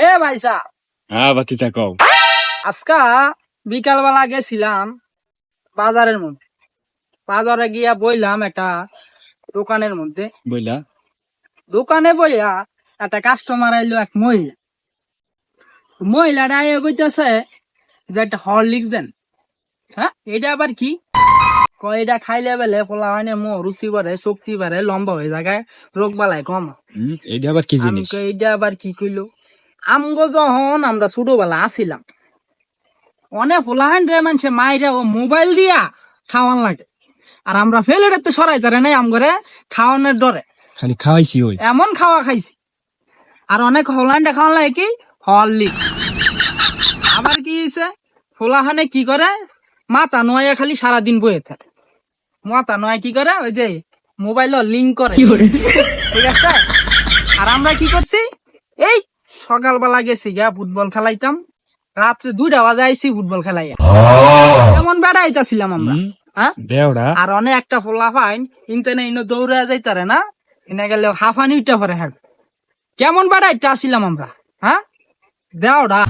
এ ভাইসা হ্যাঁ বাতিজা কও। আজকা বিকালবেলা গেছিলাম বাজারের মধ্যে। বাজারে গিয়া বইলাম একটা দোকানের মধ্যে। বইলা দোকানে বইয়া একটা কাস্টমার আইলো, এক মহিলা। মহিলাটা আইয়া কইতাছে যে একটা হরলিক্স দেন। হ্যাঁ, এটা আবার কি? কয় এটা খাইলে বেলে পোলা হয় না, রুচি বাড়ে, শক্তি বাড়ে, লম্বা হয়ে যায়, রোগ বালাই কম। এইটা আবার কি জিনিস? আমাকে এটা আবার কি কইলো? আমগো যখন আমরা ছোটবেলা আসিলাম, অনেক ফোলাহান রে মানুষে মাইরা ও মোবাইল দিয়া খাওয়ান লাগে, আর আমরা ফেলে তো সরাই তারে নাই আমগরে খাওয়ানোর ডরে খালি খাওয়াইছি ওই এমন খাওয়া খাইছি। আর অনেক হোলান্ডে খাওয়ান লাগে কি হরলিক্স। আবার কি হয়েছে, ফোলাহানে কি করে মাথা নয়া খালি সারাদিন বয়ে থাকে। মাথা নয় কি করে, ওই যে মোবাইল লিঙ্ক করে, ঠিক আছে। আর আমরা কি করছি, এই সকালবেলা গেছি গা ফুটবল খেলাইতাম, রাত্রে 2টা বাজে আইছি ফুটবল খেলাইয়া। কেমন বেড়াইতাছিলাম আমরা, হ্যাঁ। দেওড়া আর অনেক একটা ফোলা ফাইন ইনতেনে ইনো দৌড়া যাইতারে না, এনে গেলে হাফানি উঠতে পারে। হ্যাঁ, কেমন বেড়াইতে আসিলাম আমরা, হ্যাঁ দেওড়া।